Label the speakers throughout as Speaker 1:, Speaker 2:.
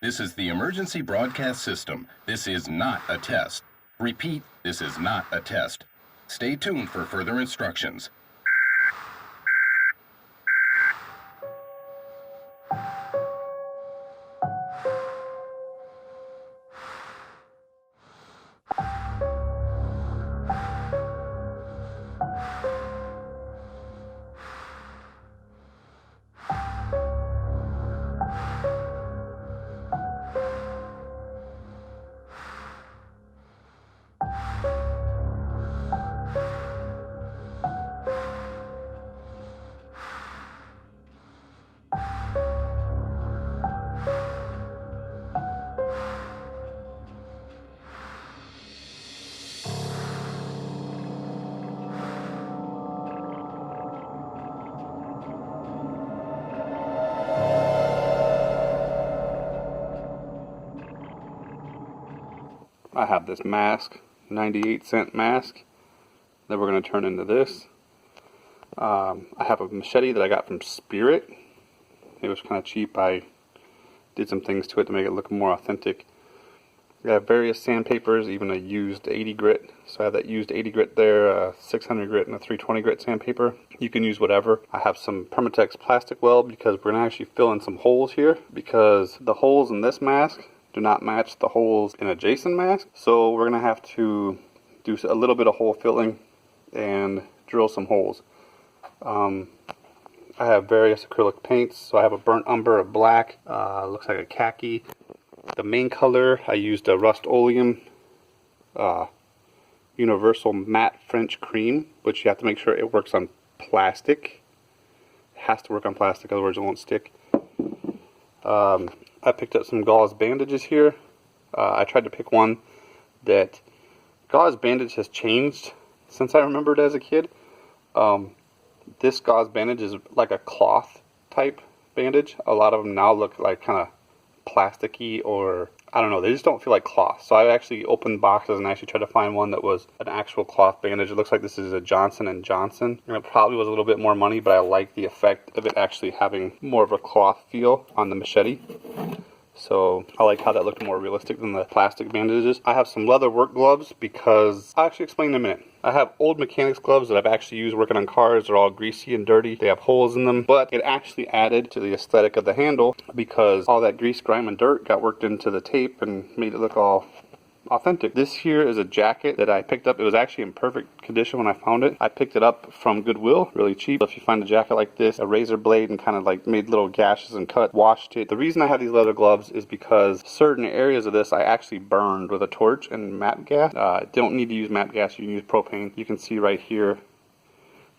Speaker 1: This is the emergency broadcast system. This is not a test. Repeat, this is not a test. Stay tuned for further instructions.
Speaker 2: I have this mask, 98-cent mask, that we're going to turn into this. I have a machete that I got from Spirit. It was kind of cheap. I did some things to it to make it look more authentic. I have various sandpapers, even a used 80 grit. So I have that used 80 grit there, a 600 grit and a 320 grit sandpaper. You can use whatever. I have some Permatex plastic weld because we're going to actually fill in some holes here, because the holes in this mask do not match the holes in a Jason mask. So we're going to have to do a little bit of hole filling and drill some holes. I have various acrylic paints. So I have a burnt umber, a black, looks like a khaki. The main color, I used a Rust-Oleum Universal Matte French Cream, which you have to make sure it works on plastic. It has to work on plastic, otherwise it won't stick. I picked up some Gauze Bandages here. I tried to pick one that Gauze Bandage has changed since I remembered as a kid. This Gauze Bandage is like a cloth type bandage. A lot of them now look like kind of plasticky, or I don't know, they just don't feel like cloth. So I actually opened boxes and actually tried to find one that was an actual cloth bandage. It looks like this is a Johnson & Johnson, and it probably was a little bit more money, but I like the effect of it actually having more of a cloth feel on the machete. So I like how that looked more realistic than the plastic bandages. I have some leather work gloves because I'll actually explain in a minute. I have old mechanics gloves that I've actually used working on cars. They're all greasy and dirty. They have holes in them, but it actually added to the aesthetic of the handle because all that grease, grime, and dirt got worked into the tape and made it look all authentic. This here is a jacket that I picked up. It was actually in perfect condition when I found it. I picked it up from Goodwill, really cheap. If you find a jacket like this, a razor blade, and kind of like made little gashes and washed it. The reason I have these leather gloves is because certain areas of this I actually burned with a torch and MAP gas. Don't need to use MAP gas, you can use propane. You can see right here,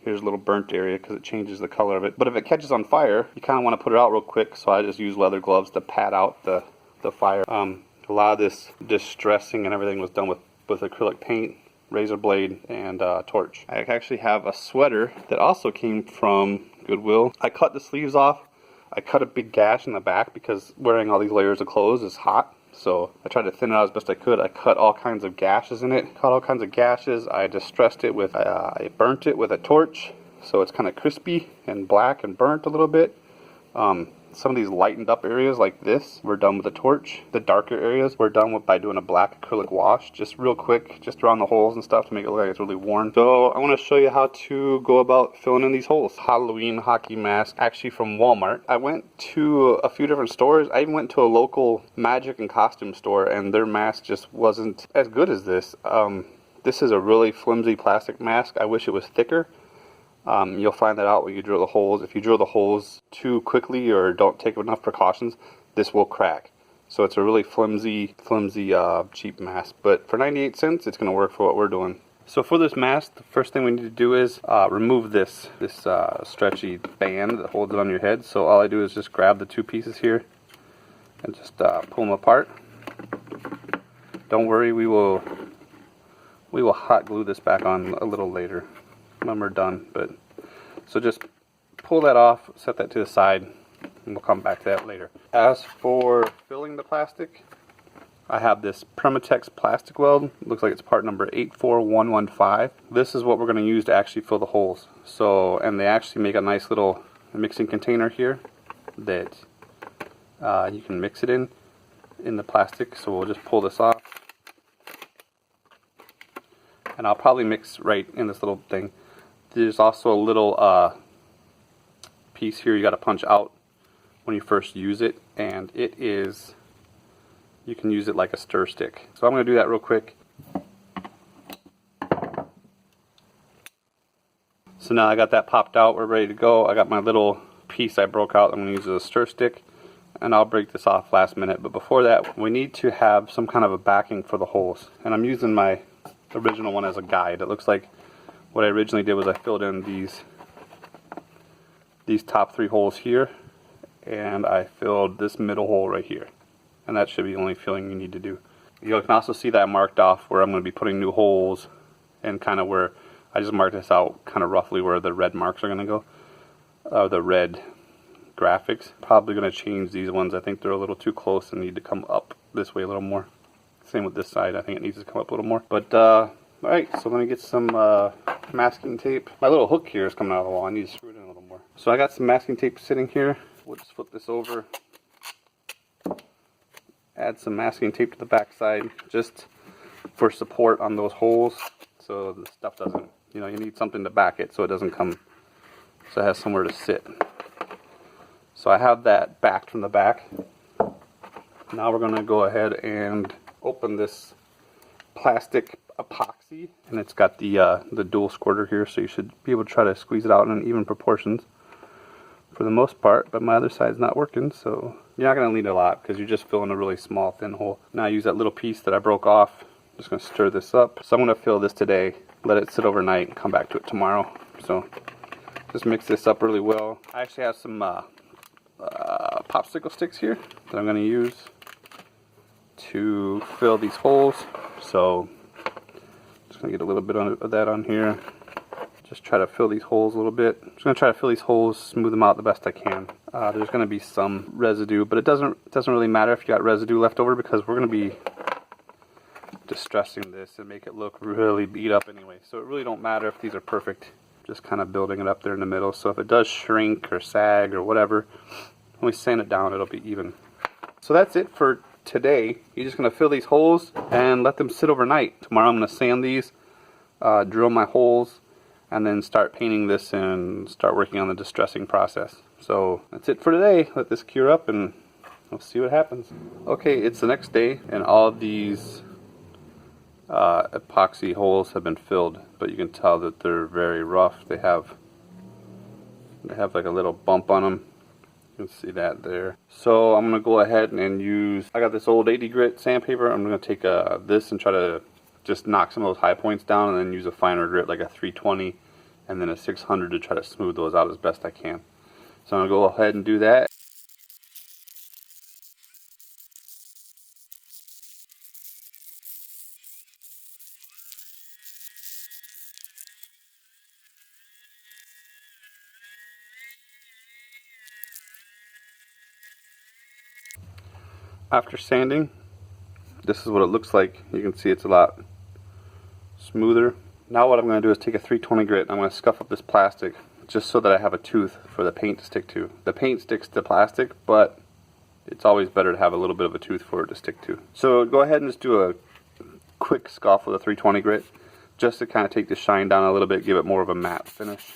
Speaker 2: here's a little burnt area because it changes the color of it. But if it catches on fire, you kind of want to put it out real quick, so I just use leather gloves to pat out the fire. A lot of this distressing and everything was done with acrylic paint, razor blade, and torch. I actually have a sweater that also came from Goodwill. I cut the sleeves off. I cut a big gash in the back because wearing all these layers of clothes is hot. So I tried to thin it out as best I could. I cut all kinds of gashes in it. I distressed it with, I burnt it with a torch. So it's kind of crispy and black and burnt a little bit. Some of these lightened up areas like this were done with a torch. The darker areas were done by doing a black acrylic wash, just real quick, just around the holes and stuff to make it look like it's really worn. So I want to show you how to go about filling in these holes. Halloween hockey mask, actually from Walmart. I went to a few different stores. I even went to a local magic and costume store, and their mask just wasn't as good as this. This is a really flimsy plastic mask. I wish it was thicker. You'll find that out when you drill the holes. If you drill the holes too quickly or don't take enough precautions, this will crack. So it's a really flimsy, cheap mask. But for 98 cents, it's going to work for what we're doing. So for this mask, the first thing we need to do is remove this stretchy band that holds it on your head. So all I do is just grab the two pieces here and just pull them apart. Don't worry, we will hot glue this back on a little later when we're done. But so just pull that off, set that to the side, and we'll come back to that later. As for filling the plastic, I have this Permatex plastic weld. It looks like it's part number 84115. This is what we're going to use to actually fill the holes. So, and they actually make a nice little mixing container here that you can mix it in. in the plastic, so we'll just pull this off. And I'll probably mix right in this little thing. There's also a little piece here you got to punch out when you first use it, and it is, you can use it like a stir stick. So I'm going to do that real quick. So now I got that popped out, we're ready to go. I got my little piece I broke out, I'm going to use as a stir stick, and I'll break this off last minute. But before that, we need to have some kind of a backing for the holes, and I'm using my original one as a guide. It looks like what I originally did was I filled in these top 3 holes here, and I filled this middle hole right here, and that should be the only filling you need to do. You can also see that I marked off where I'm going to be putting new holes, and kind of where I just marked this out kind of roughly where the red marks are going to go, the red graphics. Probably going to change these ones. I think they're a little too close and need to come up this way a little more. Same with this side, I think it needs to come up a little more. But alright, so let me get some masking tape. My little hook here is coming out of the wall, I need to screw it in a little more. So I got some masking tape sitting here. We'll just flip this over. Add some masking tape to the back side, just for support on those holes, so the stuff doesn't, you know, you need something to back it so it doesn't come, so it has somewhere to sit. So I have that backed from the back. Now we're going to go ahead and open this plastic epoxy, and it's got the dual squirter here, so you should be able to try to squeeze it out in even proportions for the most part. But my other side's not working, so you're not going to need a lot because you're just filling a really small thin hole. Now I use that little piece that I broke off. I'm just going to stir this up. So I'm going to fill this today, let it sit overnight, and come back to it tomorrow. So just mix this up really well. I actually have some popsicle sticks here that I'm going to use to fill these holes. So just going to get a little bit of that on here. Just try to fill these holes a little bit. I'm just going to try to fill these holes, smooth them out the best I can. There's going to be some residue, but it doesn't really matter if you got residue left over, because we're going to be distressing this and make it look really beat up anyway. So it really don't matter if these are perfect. Just kind of building it up there in the middle. So if it does shrink or sag or whatever, when we sand it down, it'll be even. So that's it for today. You're just going to fill these holes and let them sit overnight. Tomorrow I'm going to sand these, drill my holes, and then start painting this and start working on the distressing process. So that's it for today. Let this cure up and we'll see what happens. Okay, it's the next day, and all of these epoxy holes have been filled, but you can tell that they're very rough. They have like a little bump on them. You can see that there. So I'm going to go ahead and use, I got this old 80 grit sandpaper. I'm going to take this and try to just knock some of those high points down, and then use a finer grit like a 320 and then a 600 to try to smooth those out as best I can. So I'm going to go ahead and do that. After sanding, this is what it looks like. You can see it's a lot smoother. Now what I'm going to do is take a 320 grit and I'm going to scuff up this plastic just so that I have a tooth for the paint to stick to. The paint sticks to plastic, but it's always better to have a little bit of a tooth for it to stick to. So go ahead and just do a quick scuff with a 320 grit just to kind of take the shine down a little bit, give it more of a matte finish.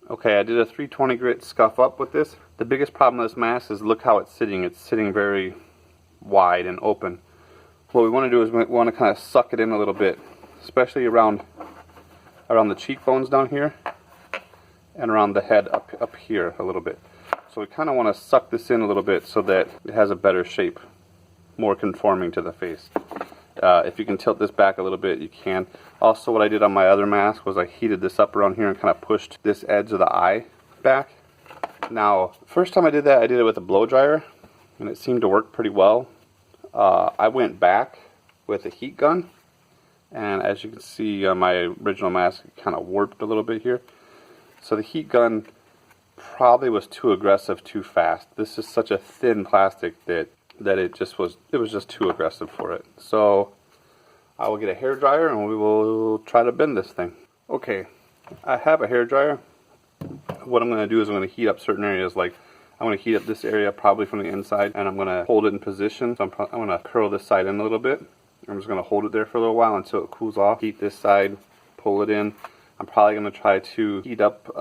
Speaker 2: Okay, I did a 320 grit scuff up with this. The biggest problem with this mask is look how it's sitting. It's sitting very wide and open. What we want to do is we want to kind of suck it in a little bit, especially around the cheekbones down here and around the head up here a little bit. So we kind of want to suck this in a little bit so that it has a better shape, more conforming to the face. If you can tilt this back a little bit, you can. Also, what I did on my other mask was I heated this up around here and kind of pushed this edge of the eye back. Now, first time I did that, I did it with a blow dryer, and it seemed to work pretty well. I went back with a heat gun, and as you can see on my original mask, it kind of warped a little bit here. So the heat gun probably was too aggressive too fast. This is such a thin plastic that it was just too aggressive for it. So I will get a hair dryer and we will try to bend this thing. Okay, I have a hair dryer. What I'm going to do is I'm going to heat up certain areas. Like I'm going to heat up this area probably from the inside, and I'm going to hold it in position. So I'm going to curl this side in a little bit. I'm just going to hold it there for a little while until it cools off. Heat this side, pull it in. I'm probably going to try to heat up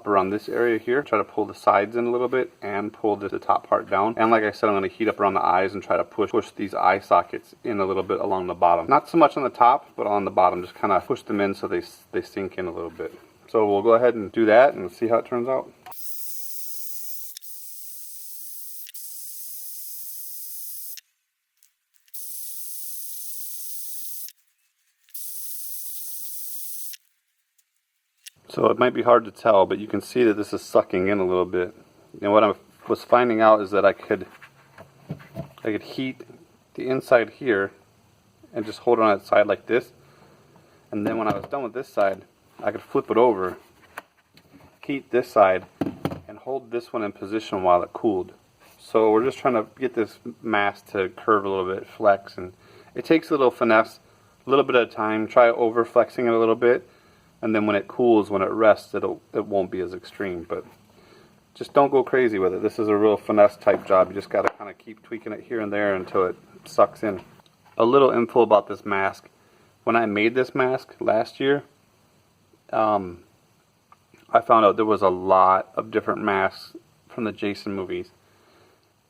Speaker 2: around this area here. Try to pull the sides in a little bit and pull the top part down. And like I said, I'm going to heat up around the eyes and try to push these eye sockets in a little bit along the bottom. Not so much on the top, but on the bottom. Just kind of push them in so they sink in a little bit. So we'll go ahead and do that and see how it turns out. So it might be hard to tell, but you can see that this is sucking in a little bit. And what I was finding out is that I could heat the inside here and just hold it on its side like this. And then when I was done with this side, I could flip it over, heat this side, and hold this one in position while it cooled. So we're just trying to get this mask to curve a little bit, flex, and it takes a little finesse, a little bit of time. Try over flexing it a little bit. And then when it cools, when it rests, it won't be as extreme. But just don't go crazy with it. This is a real finesse type job. You just got to kind of keep tweaking it here and there until it sucks in. A little info about this mask. When I made this mask last year, I found out there was a lot of different masks from the Jason movies.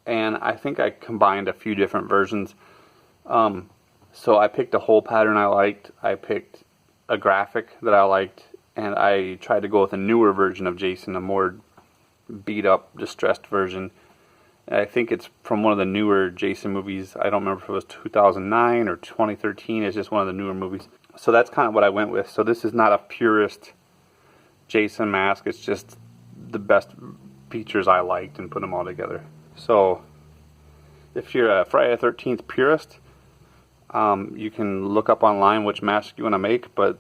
Speaker 2: And I think I combined a few different versions. So I picked a hole pattern I liked. I picked a graphic that I liked, and I tried to go with a newer version of Jason, a more beat up, distressed version. And I think it's from one of the newer Jason movies. I don't remember if it was 2009 or 2013. It's just one of the newer movies. So that's kind of what I went with. So this is not a purist Jason mask. It's just the best features I liked and put them all together. So if you're a Friday the 13th purist, you can look up online which mask you want to make, but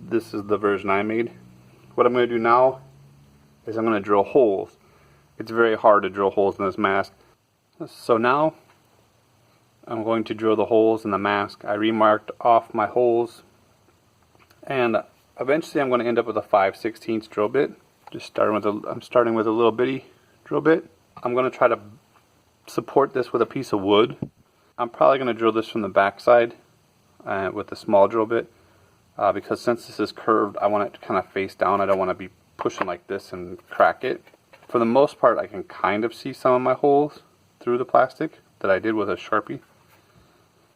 Speaker 2: this is the version I made. What I'm going to do now is I'm going to drill holes. It's very hard to drill holes in this mask. So now I'm going to drill the holes in the mask. I remarked off my holes, and eventually I'm going to end up with a 5/16 drill bit. I'm starting with a little bitty drill bit. I'm going to try to support this with a piece of wood. I'm probably going to drill this from the back side with a small drill bit because since this is curved, I want it to kind of face down. I don't want to be pushing like this and crack it. For the most part, I can kind of see some of my holes through the plastic that I did with a Sharpie.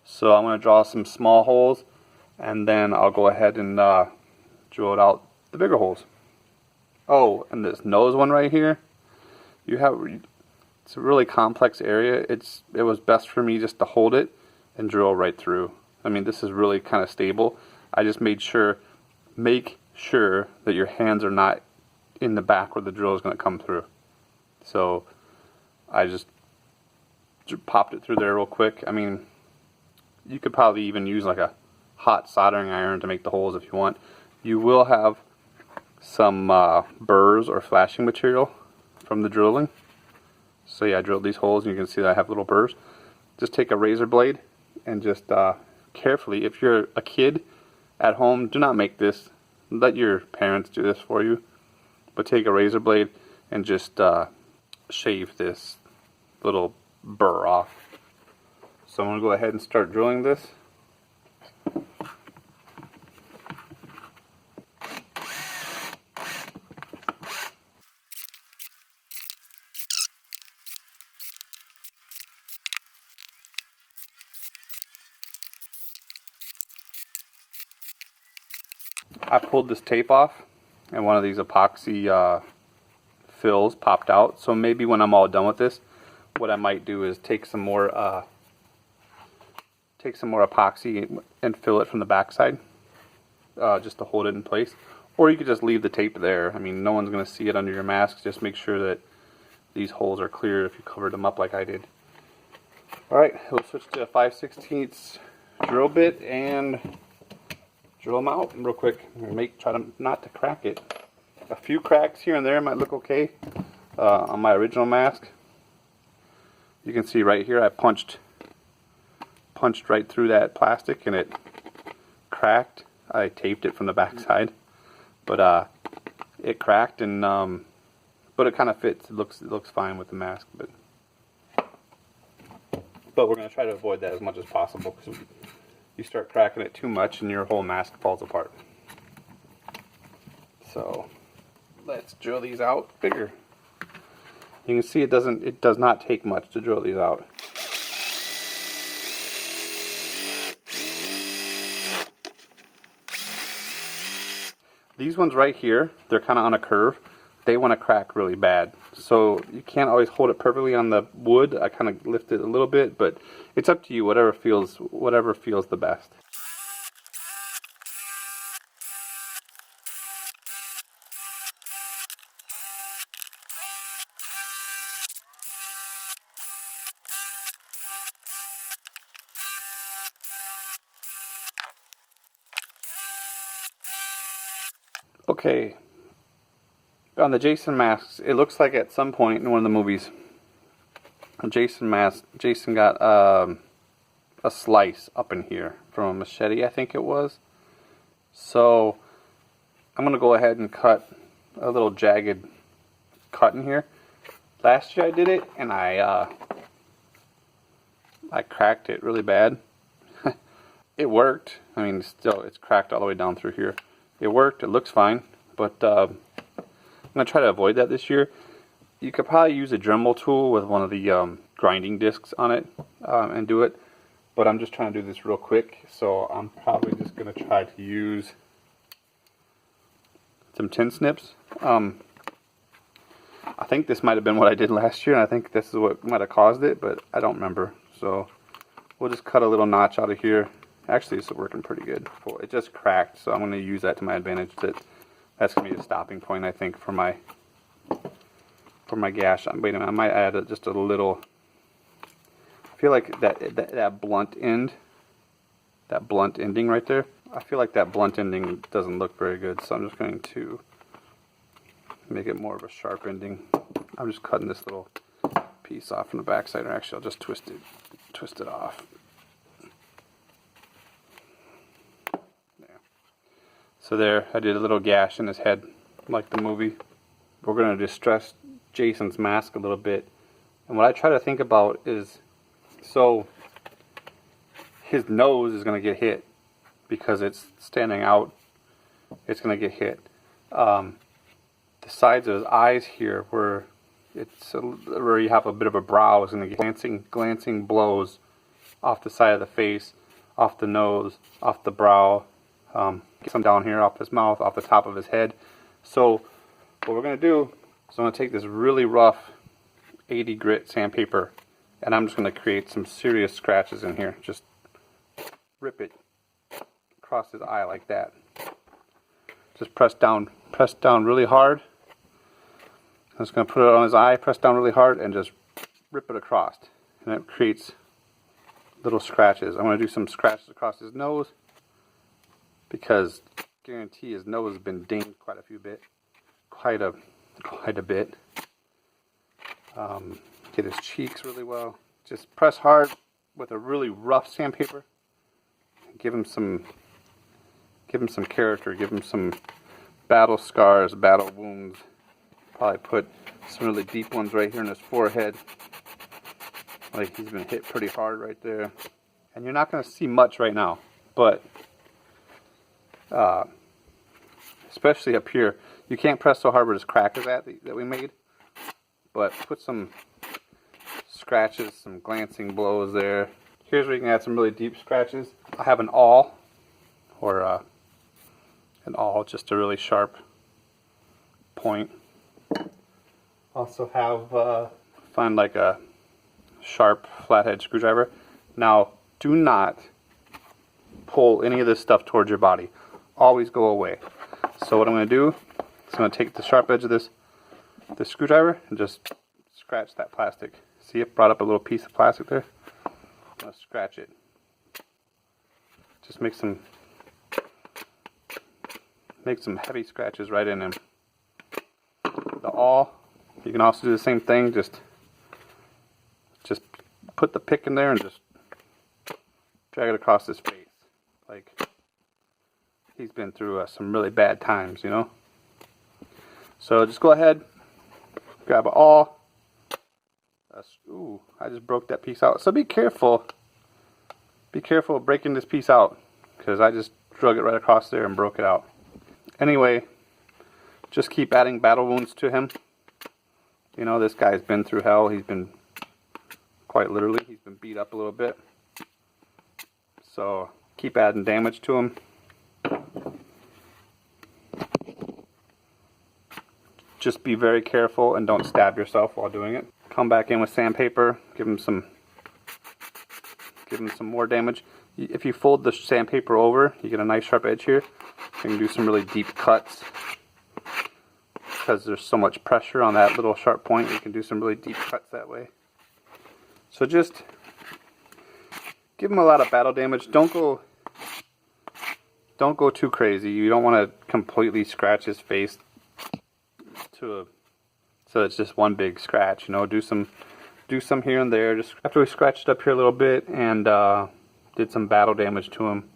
Speaker 2: So I'm going to draw some small holes, and then I'll go ahead and drill out the bigger holes. Oh, and this nose one right here, it's a really complex area. It was best for me just to hold it and drill right through. I mean, this is really kind of stable. I just make sure that your hands are not in the back where the drill is going to come through. So I just popped it through there real quick. I mean, you could probably even use like a hot soldering iron to make the holes if you want. You will have some burrs or flashing material from the drilling. So yeah, I drilled these holes, and you can see that I have little burrs. Just take a razor blade and just carefully, if you're a kid at home, do not make this. Let your parents do this for you. But take a razor blade and just shave this little burr off. So I'm going to go ahead and start drilling this. I pulled this tape off, and one of these epoxy fills popped out. So maybe when I'm all done with this, what I might do is take some more epoxy and fill it from the backside, just to hold it in place. Or you could just leave the tape there. I mean, no one's going to see it under your mask. Just make sure that these holes are clear if you covered them up like I did. Alright, we'll switch to a 5/16 drill bit and drill them out real quick. Try to not to crack it. A few cracks here and there might look okay on my original mask. You can see right here I punched right through that plastic, and it cracked. I taped it from the back side, but it cracked, and but it kind of fits. It looks fine with the mask, but we're going to try to avoid that as much as possible, because you start cracking it too much and your whole mask falls apart. So let's drill these out bigger. You can see it does not take much to drill these out. These ones right here, they're kind of on a curve. They want to crack really bad. So you can't always hold it perfectly on the wood. I kind of lift it a little bit, but it's up to you, whatever feels the best. Okay, on the Jason masks, it looks like at some point in one of the movies, Jason got a slice up in here from a machete, I think it was. So I'm gonna go ahead and cut a little jagged cut in here. Last year I did it, and I cracked it really bad. It worked. I mean, still, it's cracked all the way down through here. It worked. It looks fine, but I'm gonna try to avoid that this year. You could probably use a Dremel tool with one of the grinding discs on it and do it, but I'm just trying to do this real quick, so I'm probably just gonna try to use some tin snips. I think this might have been what I did last year, and I think this is what might have caused it, but I don't remember. So we'll just cut a little notch out of here. Actually, this is working pretty good. It just cracked, so I'm going to use that to my advantage. That's going to be the stopping point, I think, for my gash. Wait a minute, I might add just a little. I feel like that blunt ending right there. I feel like that blunt ending doesn't look very good, so I'm just going to make it more of a sharp ending. I'm just cutting this little piece off from the backside, or actually, I'll just twist it off. So there, I did a little gash in his head, like the movie. We're going to distress Jason's mask a little bit. And what I try to think about is, so his nose is going to get hit because it's standing out. It's going to get hit. The sides of his eyes here, where you have a bit of a brow, is going to get glancing blows off the side of the face, off the nose, off the brow. Get some down here off his mouth, off the top of his head. So what we're going to do is I'm going to take this really rough 80 grit sandpaper, and I'm just going to create some serious scratches in here. Just rip it across his eye like that. Just press down really hard. I'm just going to put it on his eye, press down really hard, and just rip it across. And it creates little scratches. I'm going to do some scratches across his nose, because I guarantee his nose has been dinged quite a bit. Get his cheeks really well. Just press hard with a really rough sandpaper. Give him some character. Give him some battle scars, battle wounds. Probably put some really deep ones right here in his forehead. Like he's been hit pretty hard right there. And you're not going to see much right now, but especially up here, you can't press so hard where this crack is at that we made, but put some scratches, some glancing blows there. Here's where you can add some really deep scratches. I have an awl, just a really sharp point. Also have find like a sharp flathead screwdriver. Now do not pull any of this stuff towards your body. Always go away. So what I'm going to do is I'm going to take the sharp edge of this screwdriver and just scratch that plastic. See, it brought up a little piece of plastic there. I'm going to scratch it. Just make some heavy scratches right in them. The awl, you can also do the same thing. Just put the pick in there and just drag it across his face, like he's been through some really bad times, you know. So just go ahead, grab it all. Ooh, I just broke that piece out. So be careful. Be careful of breaking this piece out, because I just drug it right across there and broke it out. Anyway, just keep adding battle wounds to him. You know, this guy's been through hell. He's been, quite literally, he's been beat up a little bit. So keep adding damage to him. Just be very careful and don't stab yourself while doing it. Come back in with sandpaper, give him some more damage. If you fold the sandpaper over, you get a nice sharp edge here. You can do some really deep cuts. Because there's so much pressure on that little sharp point, you can do some really deep cuts that way. So just give him a lot of battle damage. Don't go too crazy. You don't want to completely scratch his face so it's just one big scratch. You know, do some here and there. Just after we scratched up here a little bit and did some battle damage to him,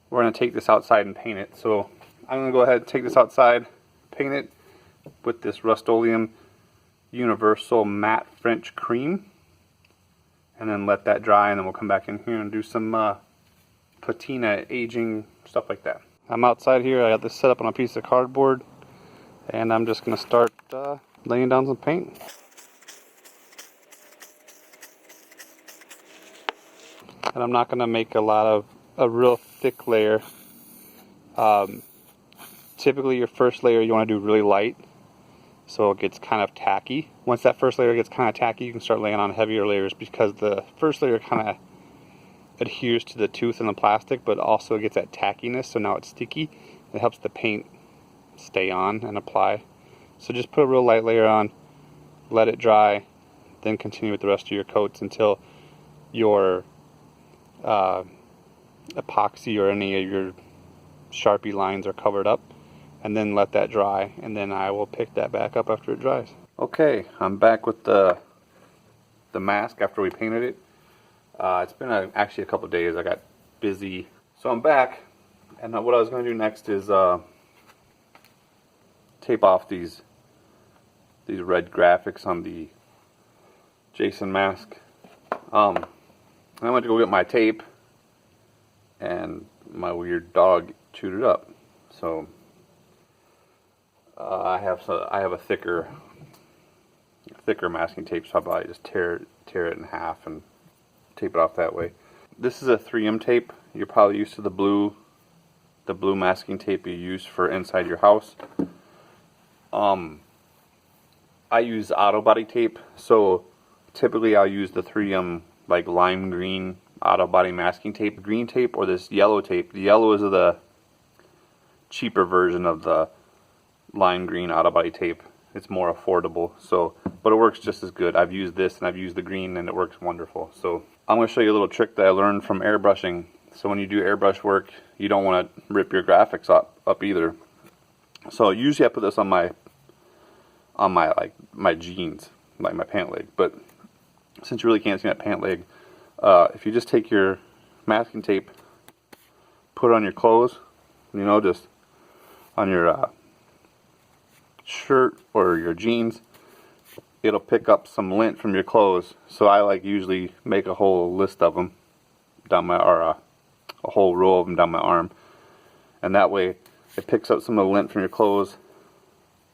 Speaker 2: we're gonna take this outside and paint it. So I'm gonna go ahead and take this outside, paint it with this Rust-Oleum Universal Matte French Cream, and then let that dry, and then we'll come back in here and do some patina, aging, stuff like that. I'm outside here. I got this set up on a piece of cardboard, and I'm just going to start laying down some paint. And I'm not going to make a real thick layer. Typically your first layer you want to do really light, so it gets kind of tacky. Once that first layer gets kind of tacky, you can start laying on heavier layers, because the first layer kind of adheres to the tooth and the plastic, but also it gets that tackiness, so now it's sticky. It helps the paint stay on and apply. So just put a real light layer on, let it dry, then continue with the rest of your coats until your epoxy or any of your Sharpie lines are covered up, and then let that dry, and then I will pick that back up after it dries. Okay, I'm back with the mask after we painted it. It's been actually a couple of days. I got busy, so I'm back, and what I was going to do next is tape off these red graphics on the Jason mask. I went to go get my tape, and my weird dog chewed it up. So I have a thicker masking tape, so I'll probably just tear it in half and tape it off that way. This is a 3M tape. You're probably used to the blue masking tape you use for inside your house. I use auto body tape, so typically I'll use the 3M like lime green auto body masking tape, green tape, or this yellow tape. The yellow is the cheaper version of the lime green auto body tape. It's more affordable, so but it works just as good. I've used this and I've used the green, and it works wonderful. So I'm going to show you a little trick that I learned from airbrushing. So when you do airbrush work, you don't want to rip your graphics up either. So usually I put this on my jeans, like my pant leg. But since you really can't see that pant leg, if you just take your masking tape, put it on your clothes, you know, just on your shirt or your jeans, it'll pick up some lint from your clothes. So I usually make a whole list of them down my, or a whole row of them down my arm, and that way it picks up some of the lint from your clothes.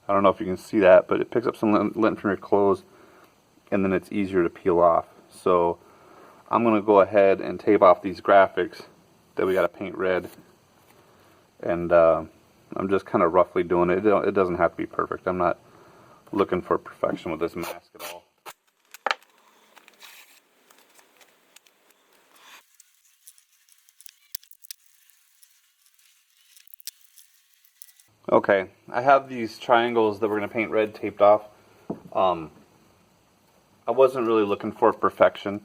Speaker 2: I don't know if you can see that, but it picks up some lint from your clothes, and then it's easier to peel off. So I'm going to go ahead and tape off these graphics that we got to paint red, and I'm just kind of roughly doing it. It doesn't have to be perfect. I'm not looking for perfection with this mask at all. Okay, I have these triangles that we're going to paint red taped off. I wasn't really looking for perfection.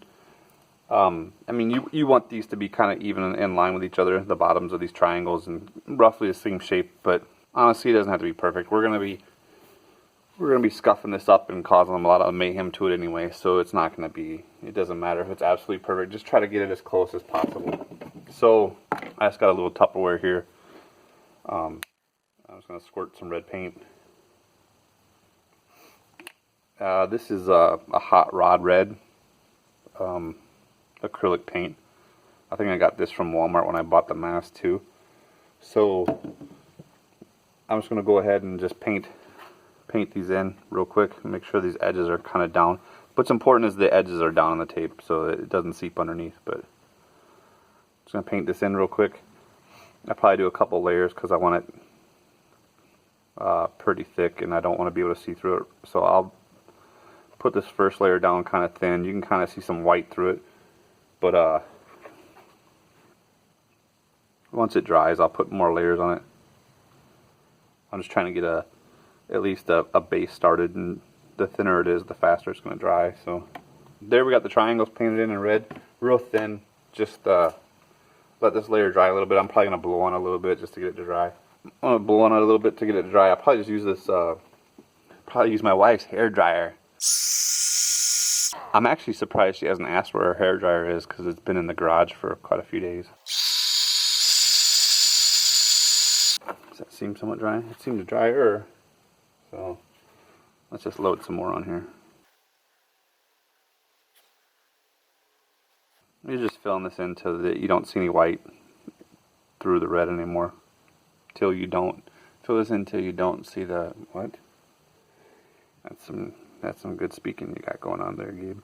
Speaker 2: I mean, you want these to be kind of even in line with each other, the bottoms of these triangles, and roughly the same shape, but honestly it doesn't have to be perfect. We're going to be scuffing this up and causing them a lot of mayhem to it anyway, so it's not going to be, it doesn't matter if it's absolutely perfect. Just try to get it as close as possible. So I just got a little Tupperware here, I'm just going to squirt some red paint. This is a hot rod red acrylic paint. I think I got this from Walmart when I bought the mask too. So I'm just going to go ahead and just paint these in real quick and make sure these edges are kind of down. What's important is the edges are down on the tape so that it doesn't seep underneath. But I'm just going to paint this in real quick. I'll probably do a couple layers because I want it pretty thick and I don't want to be able to see through it. So I'll put this first layer down kind of thin. You can kind of see some white through it. But once it dries, I'll put more layers on it. I'm just trying to get at least a base started, and the thinner it is, the faster it's going to dry. So there we got the triangles painted in red, real thin. Just let this layer dry a little bit. I'm probably going to blow on it a little bit just to get it to dry. I'm going to blow on it a little bit to get it to dry. I'll probably just use this, probably use my wife's hair dryer. I'm actually surprised she hasn't asked where her hair dryer is because it's been in the garage for quite a few days. Does that seem somewhat dry? It seems drier. So let's just load some more on here. You're just filling this in so that you don't see any white through the red anymore. Till you don't fill this in till you don't see the what? That's some good speaking you got going on there, Gabe.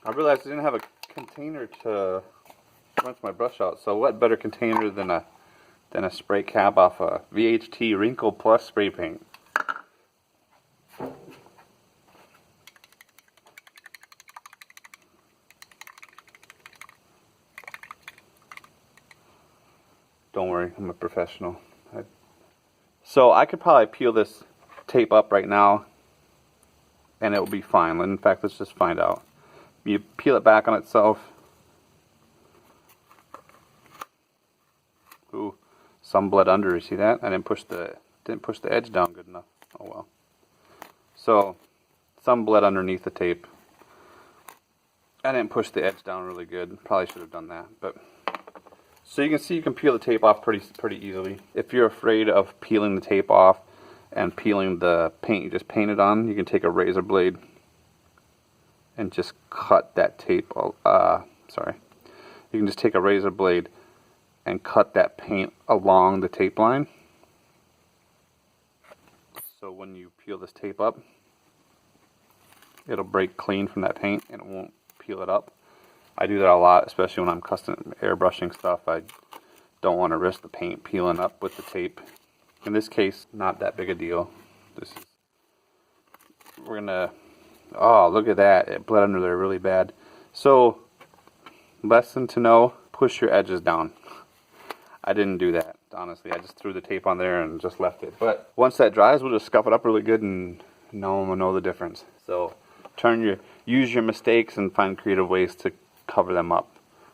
Speaker 2: I realized I didn't have a container to rinse my brush out, so what better container than a spray cap off a VHT Wrinkle Plus spray paint. Don't worry, I'm a professional. So I could probably peel this tape up right now and it will be fine. In fact, let's just find out. You peel it back on itself. Ooh, some bled under. You see that? I didn't push the edge down good enough. Oh well. So some bled underneath the tape. I didn't push the edge down really good. Probably should have done that. But so you can see you can peel the tape off pretty easily. If you're afraid of peeling the tape off and peeling the paint you just painted on, you can take a razor blade and just cut that tape. Sorry. You can just take a razor blade and cut that paint along the tape line. So when you peel this tape up, it'll break clean from that paint and it won't peel it up. I do that a lot, especially when I'm custom airbrushing stuff. I don't want to risk the paint peeling up with the tape. In this case, not that big a deal. We're gonna, oh, look at that. It bled under there really bad. So, lesson to know, push your edges down. I didn't do that, honestly. I just threw the tape on there and just left it. But once that dries, we'll just scuff it up really good and no one will know the difference. So, use your mistakes and find creative ways to cover them up.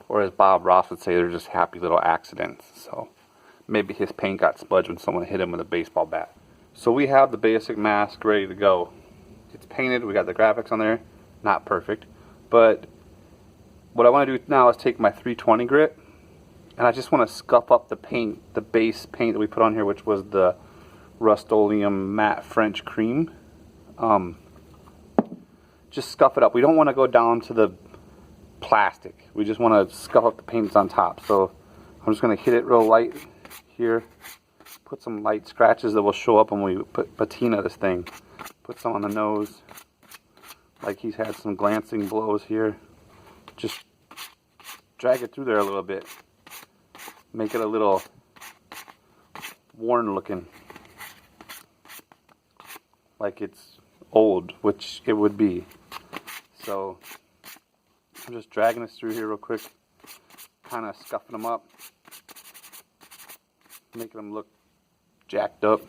Speaker 2: Or as Bob Ross would say, they're just happy little accidents. So maybe his paint got smudged when someone hit him with a baseball bat. So we have the basic mask ready to go. It's painted, we got the graphics on there. Not perfect. But what I want to do now is take my 320 grit and I just want to scuff up the paint, the base paint that we put on here, which was the Rust-Oleum Matte French Cream. Just scuff it up. We don't want to go down to the plastic. We just want to scuff up the paints on top. So I'm just going to hit it real light here. Put some light scratches that will show up when we patina this thing. Put some on the nose. Like he's had some glancing blows here. Just drag it through there a little bit. Make it a little worn looking. Like it's old, which it would be. So I'm just dragging this through here real quick, kind of scuffing them up, making them look jacked up.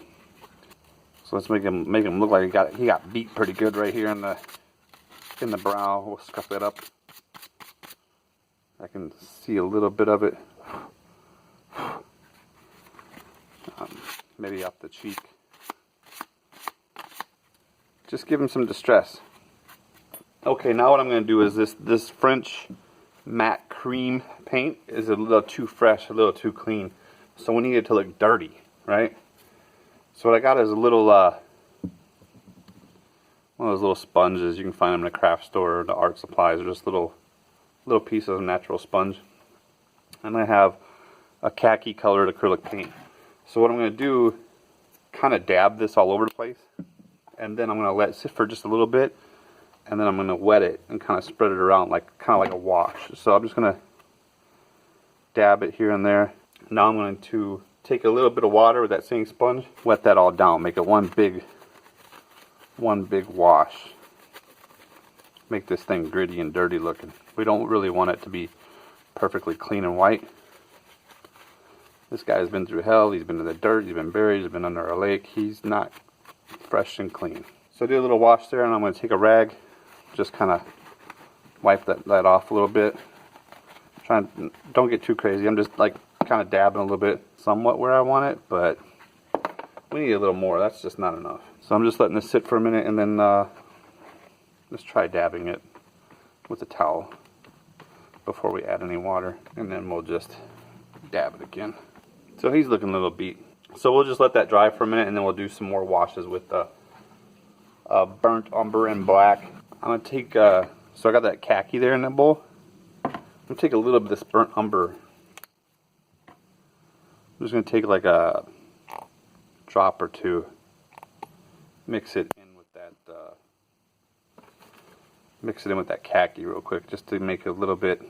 Speaker 2: So let's make him look like he got beat pretty good right here in the brow. We'll scuff that up. I can see a little bit of it, maybe up the cheek. Just give him some distress. Okay, now what I'm going to do is this French matte cream paint is a little too fresh, a little too clean. So we need it to look dirty, right? So what I got is a little, one of those little sponges. You can find them in a craft store or the art supplies. They're just little pieces of natural sponge. And I have a khaki colored acrylic paint. So what I'm going to do, kind of dab this all over the place. And then I'm going to let it sit for just a little bit. And then I'm going to wet it and kind of spread it around kind of like a wash. So I'm just going to dab it here and there. Now I'm going to take a little bit of water with that same sponge, wet that all down, make it one big wash. Make this thing gritty and dirty looking. We don't really want it to be perfectly clean and white. This guy's been through hell. He's been in the dirt. He's been buried. He's been under a lake. He's not fresh and clean. So I do a little wash there, and I'm going to take a rag, just kind of wipe that off a little bit. Don't get too crazy. I'm just like kind of dabbing a little bit, somewhat where I want it, but we need a little more. That's just not enough. So I'm just letting this sit for a minute, and then let's try dabbing it with a towel before we add any water, and then we'll just dab it again. So he's looking a little beat. So we'll just let that dry for a minute, and then we'll do some more washes with the burnt umber and black. I'm gonna take so I got that khaki there in that bowl. I'm gonna take a little bit of this burnt umber. I'm just gonna take like a drop or two, mix it in with that khaki real quick, just to make it a little bit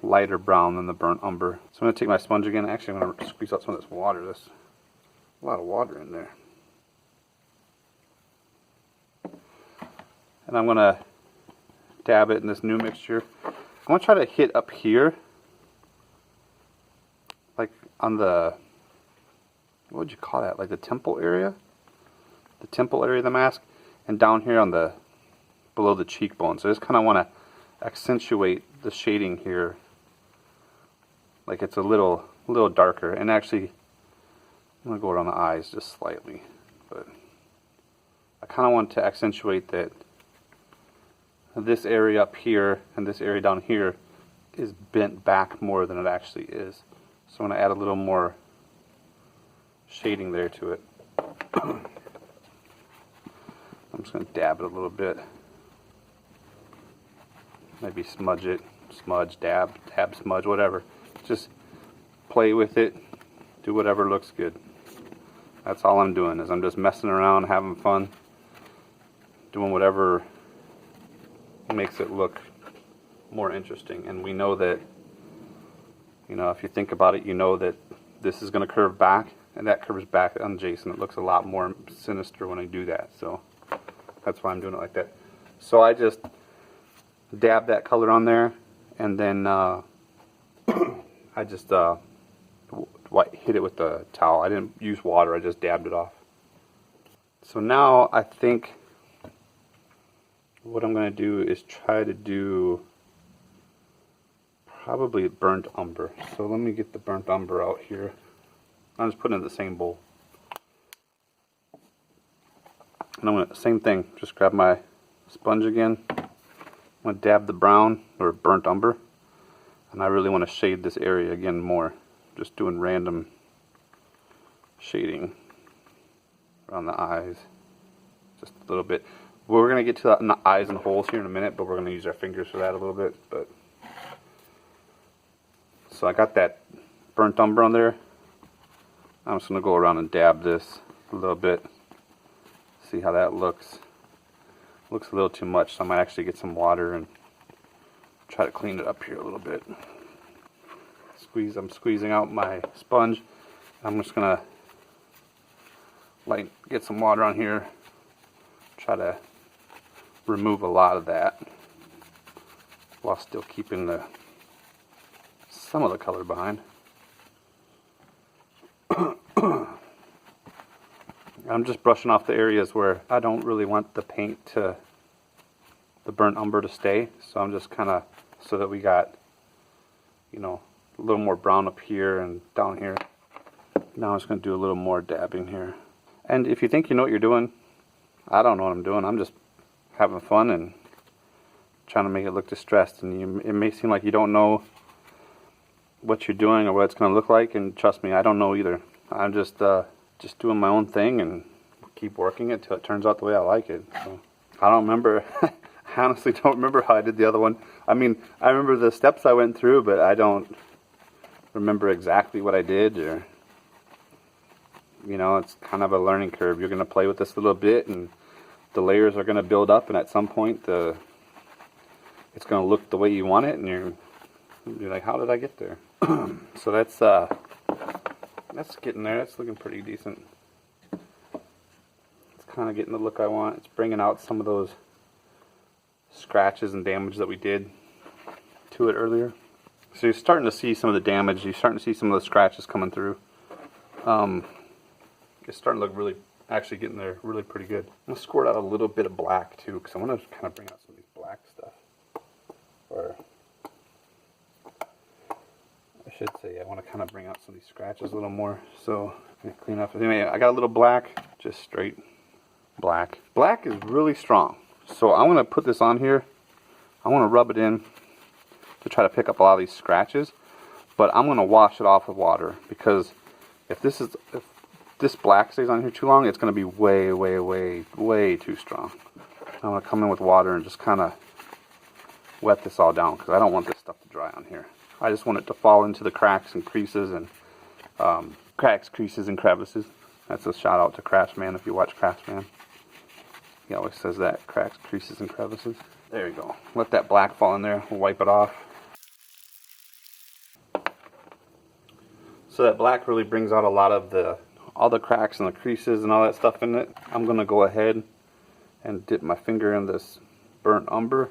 Speaker 2: lighter brown than the burnt umber. So I'm going to take my sponge again. Actually, I'm going to squeeze out some of this water. There's a lot of water in there. And I'm going to dab it in this new mixture. I'm going to try to hit up here, like on the, what would you call that? Like the temple area? The temple area of the mask. And down here on the, below the cheekbone. So I just kind of want to accentuate the shading here, like it's a little darker. And actually, I'm going to go around the eyes just slightly, but I kind of want to accentuate that this area up here and this area down here is bent back more than it actually is. So I'm going to add a little more shading there to it. I'm just going to dab it a little bit. Maybe smudge it, smudge, dab, smudge, whatever. Just play with it, do whatever looks good. That's all I'm doing, is I'm just messing around, having fun, doing whatever makes it look more interesting. And we know that, you know, if you think about it, you know that this is going to curve back, and that curves back on Jason. It looks a lot more sinister when I do that, so that's why I'm doing it like that. So I just dab that color on there, and then I just hit it with the towel. I didn't use water, I just dabbed it off. So now I think what I'm going to do is try to do probably burnt umber. So let me get the burnt umber out here. I'm just putting it in the same bowl. And I'm going to, same thing, just grab my sponge again. I'm going to dab the brown or burnt umber. And I really want to shade this area again more. Just doing random shading around the eyes. Just a little bit. We're going to get to the eyes and holes here in a minute, but we're going to use our fingers for that a little bit. But so I got that burnt umber on there. I'm just going to go around and dab this a little bit. See how that looks. Looks a little too much, so I might actually get some water and try to clean it up here a little bit. I'm squeezing out my sponge. I'm just going to get some water on here. Try to remove a lot of that while still keeping some of the color behind. I'm just brushing off the areas where I don't really want the paint to, the burnt umber to stay. So I'm just kind of, so that we got, you know, a little more brown up here and down here. Now I'm just going to do a little more dabbing here. And if you think you know what you're doing, I don't know what I'm doing. I'm just having fun and trying to make it look distressed. And it may seem like you don't know what you're doing or what it's going to look like, and trust me, I don't know either. I'm just doing my own thing and keep working it till it turns out the way I like it. So, I don't remember. I honestly don't remember how I did the other one. I mean, I remember the steps I went through, but I don't remember exactly what I did, or, you know, it's kind of a learning curve. You're going to play with this a little bit, and the layers are going to build up, and at some point it's going to look the way you want it, and you're like, how did I get there? So that's getting there. That's looking pretty decent. It's kind of getting the look I want. It's bringing out some of those scratches and damage that we did to it earlier. So you're starting to see some of the damage. You're starting to see some of the scratches coming through. It's starting to look really, actually getting there really pretty good. I'm going to squirt out a little bit of black too, because I want to kind of bring out some of these black stuff. Or I should say I want to kind of bring out some of these scratches a little more. So I'm going to clean up. Anyway, I got a little black, just straight black. Black is really strong. So I'm going to put this on here. I want to rub it in to try to pick up a lot of these scratches. But I'm going to wash it off with water, because if this black stays on here too long, it's going to be way, way, way, way too strong. I'm going to come in with water and just kind of wet this all down, because I don't want this stuff to dry on here. I just want it to fall into the cracks and creases and creases and crevices. That's a shout out to Craftsman if you watch Craftsman. He always says that, cracks, creases, and crevices. There you go. Let that black fall in there. We'll wipe it off. So that black really brings out a lot of all the cracks and the creases and all that stuff in it. I'm going to go ahead and dip my finger in this burnt umber.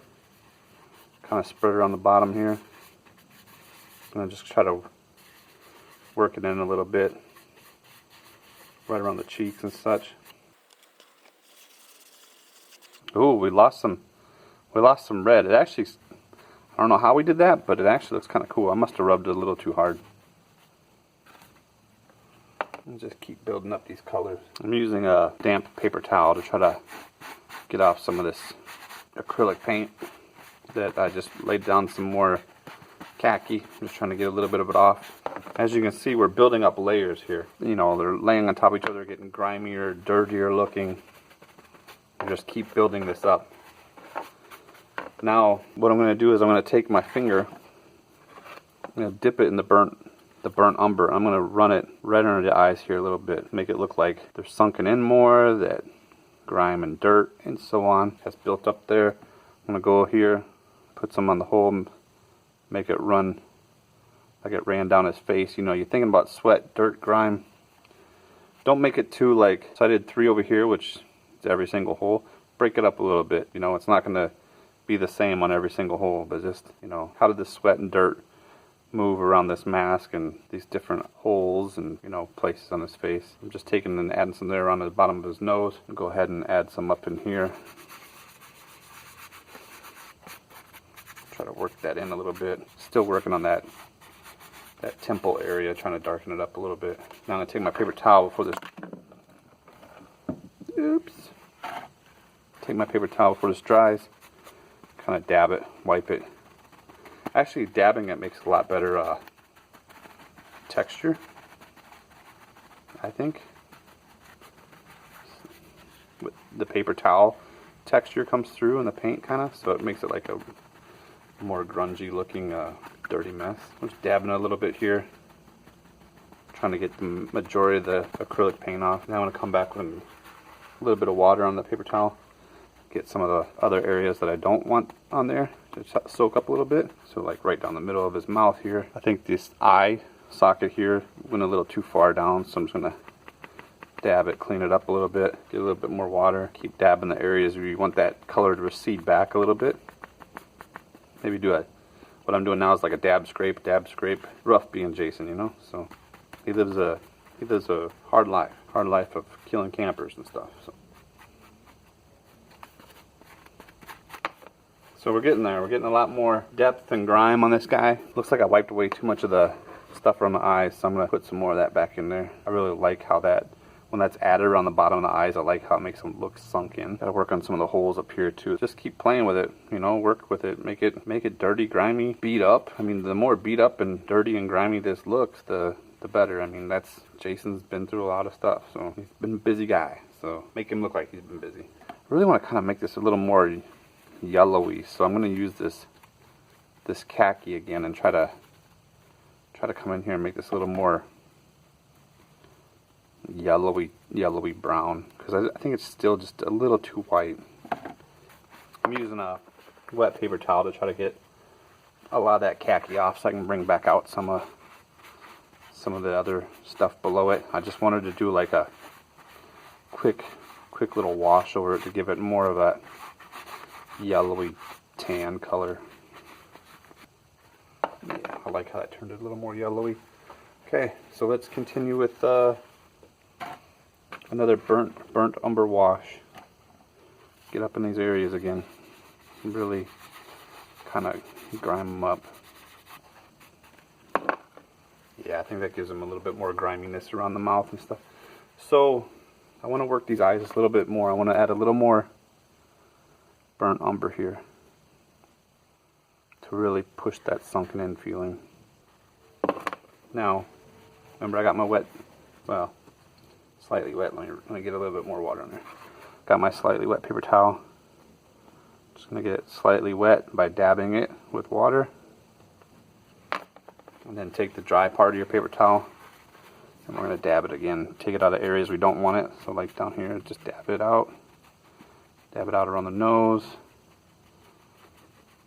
Speaker 2: Kind of spread it on the bottom here. I'm going to just try to work it in a little bit. Right around the cheeks and such. Ooh, we lost some red. It actually, I don't know how we did that, but it actually looks kind of cool. I must have rubbed it a little too hard. And just keep building up these colors. I'm using a damp paper towel to try to get off some of this acrylic paint that I just laid down some more khaki. I'm just trying to get a little bit of it off. As you can see, we're building up layers here. You know, they're laying on top of each other, getting grimier, dirtier looking. And just keep building this up. Now, what I'm going to do is I'm going to take my finger, I'm going to dip it in the burnt umber. I'm going to run it right under the eyes here a little bit. Make it look like they're sunken in more, that grime and dirt and so on has built up there. I'm going to go here, put some on the hole, make it run like it ran down his face. You know, you're thinking about sweat, dirt, grime. Don't make it too like, so I did 3 over here, which is every single hole. Break it up a little bit. You know, it's not going to be the same on every single hole, but just, you know, how did the sweat and dirt move around this mask and these different holes and, you know, places on his face. I'm just taking and adding some there around the bottom of his nose. I'll go ahead and add some up in here. Try to work that in a little bit. Still working on that temple area, trying to darken it up a little bit. Now I'm going to take my paper towel before this... Oops. Take my paper towel before this dries. Kind of dab it, wipe it. Actually, dabbing it makes a lot better texture, I think. With the paper towel texture comes through in the paint, kind of, so it makes it like a more grungy looking dirty mess. I'm just dabbing a little bit here, trying to get the majority of the acrylic paint off. Now I'm going to come back with a little bit of water on the paper towel, get some of the other areas that I don't want on there to soak up a little bit. So like right down the middle of his mouth here. I think this eye socket here went a little too far down, so I'm just going to dab it, clean it up a little bit, get a little bit more water. Keep dabbing the areas where you want that color to recede back a little bit. Maybe what I'm doing now is like a dab scrape. Rough being Jason, you know. So he lives a hard life of killing campers and stuff. So we're getting there. We're getting a lot more depth and grime on this guy. Looks like I wiped away too much of the stuff from the eyes, so I'm going to put some more of that back in there. I really like how that when that's added around the bottom of the eyes, I like how it makes them look sunk in. Gotta work on some of the holes up here too. Just keep playing with it, you know, work with it, make it dirty, grimy, beat up. I mean, the more beat up and dirty and grimy this looks, the better. I mean, Jason's been through a lot of stuff, so he's been a busy guy. So make him look like he's been busy. I really want to kind of make this a little more yellowy, so I'm going to use this khaki again and try to come in here and make this a little more yellowy brown, because I think it's still just a little too white. I'm using a wet paper towel to try to get a lot of that khaki off so I can bring back out some of the other stuff below it. I just wanted to do like a quick little wash over it to give it more of that yellowy tan color. Yeah, I like how that turned it a little more yellowy. Okay, so let's continue with another burnt umber wash. Get up in these areas again. Really kind of grime them up. Yeah, I think that gives them a little bit more griminess around the mouth and stuff. So I want to work these eyes just a little bit more. I want to add a little more burnt umber here to really push that sunken in feeling. Now, remember I got my wet, well, slightly wet. Let me get a little bit more water in there. Got my slightly wet paper towel. Just going to get it slightly wet by dabbing it with water. And then take the dry part of your paper towel and we're going to dab it again. Take it out of areas we don't want it. So like down here, just dab it out. Dab it out around the nose.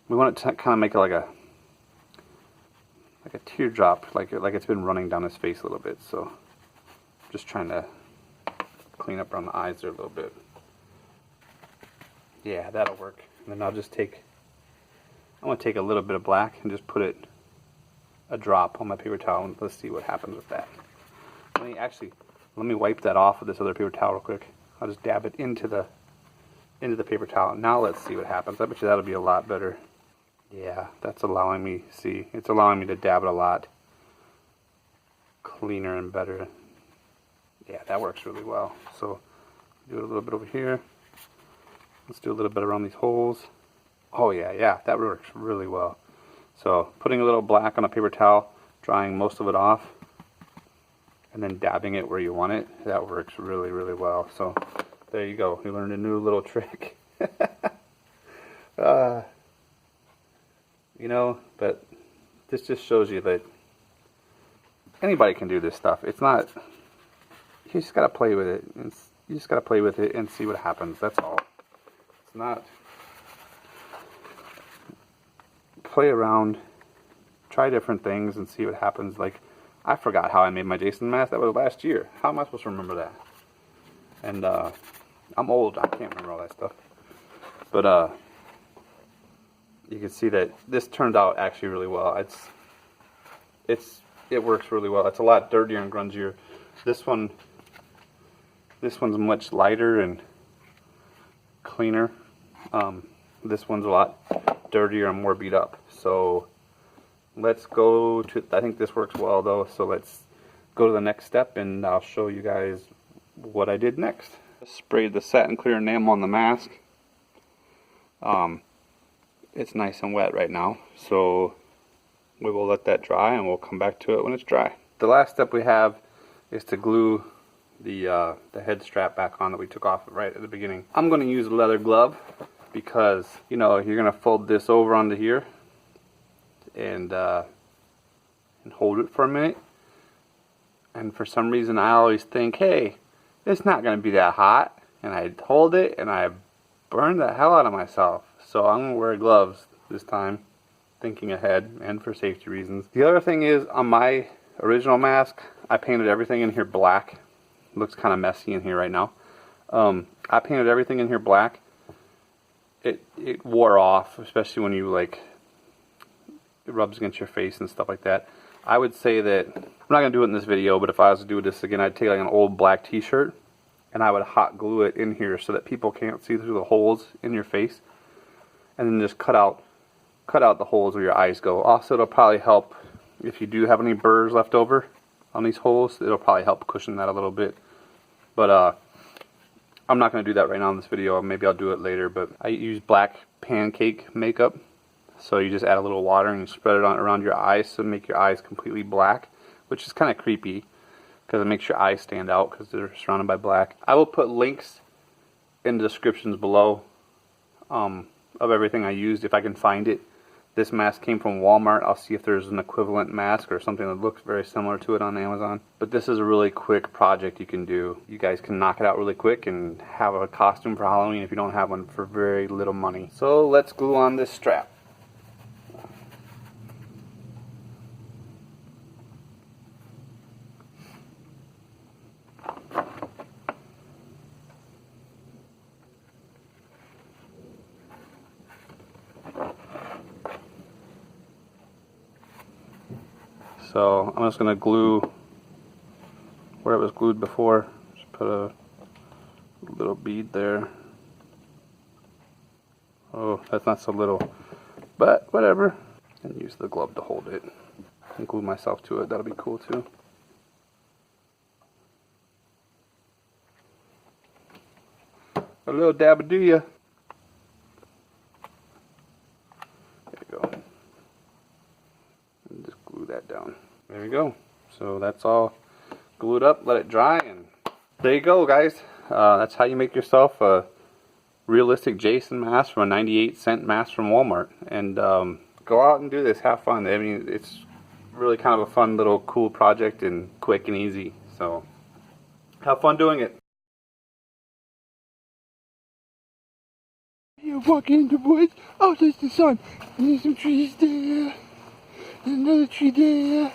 Speaker 2: We want it to kind of make it like a teardrop, like it's been running down his face a little bit. So just trying to clean up around the eyes there a little bit. Yeah, that'll work. And then I'll just I'm going to take a little bit of black and just put it a drop on my paper towel and let's see what happens with that. Let me wipe that off with this other paper towel real quick. I'll just dab it into the paper towel. Now let's see what happens. I bet you that'll be a lot better. Yeah, that's allowing me, see, it's allowing me to dab it a lot cleaner and better. Yeah, that works really well. So do it a little bit over here. Let's do a little bit around these holes. Oh yeah, that works really well. So putting a little black on a paper towel, drying most of it off, and then dabbing it where you want it, that works really, really well. So there you go. You learned a new little trick. You know, but this just shows you that anybody can do this stuff. It's not, you just got to play with it. You just got to play with it and see what happens. That's all. It's not, play around, try different things and see what happens. Like, I forgot how I made my Jason mask. That was last year. How am I supposed to remember that? And I'm old. I can't remember all that stuff. But you can see that this turned out actually really well. It works really well. It's a lot dirtier and grungier. This one's much lighter and cleaner. This one's a lot dirtier and more beat up. So let's go to, I think this works well though, so let's go to the next step and I'll show you guys what I did next. Sprayed the satin clear enamel on the mask. It's nice and wet right now, so we will let that dry and we'll come back to it when it's dry. The last step we have is to glue the head strap back on that we took off right at the beginning. I'm going to use a leather glove because, you know, you're going to fold this over onto here and hold it for a minute. And for some reason I always think, hey, it's not going to be that hot. And I hold it and I burn the hell out of myself. So I'm going to wear gloves this time, thinking ahead and for safety reasons. The other thing is, on my original mask, I painted everything in here black. It looks kind of messy in here right now. I painted everything in here black. It wore off, especially when you like, it rubs against your face and stuff like that. I would say that, I'm not going to do it in this video, but if I was to do this again, I'd take like an old black t-shirt and I would hot glue it in here so that people can't see through the holes in your face. And then just cut out the holes where your eyes go. Also, it'll probably help if you do have any burrs left over on these holes. It'll probably help cushion that a little bit. But I'm not going to do that right now in this video. Maybe I'll do it later. But I use black pancake makeup. So you just add a little water and you spread it on around your eyes to make your eyes completely black, which is kind of creepy because it makes your eyes stand out because they're surrounded by black. I will put links in the descriptions below of everything I used if I can find it. This mask came from Walmart. I'll see if there's an equivalent mask or something that looks very similar to it on Amazon. But this is a really quick project you can do. You guys can knock it out really quick and have a costume for Halloween if you don't have one for very little money. So let's glue on this strap. So I'm just going to glue where it was glued before. Just put a little bead there. Oh, that's not so little, but whatever. And use the glove to hold it. And glue myself to it. That'll be cool too. A little dab do ya. There you go. And just glue that down. There we go. So that's all glued up. Let it dry, and there you go, guys. That's how you make yourself a realistic Jason mask from a 98-cent mask from Walmart. And go out and do this. Have fun. I mean, it's really kind of a fun little cool project and quick and easy. So have fun doing it.
Speaker 3: You're walking in the woods. Oh, there's the sun. And there's some trees there. And another tree there.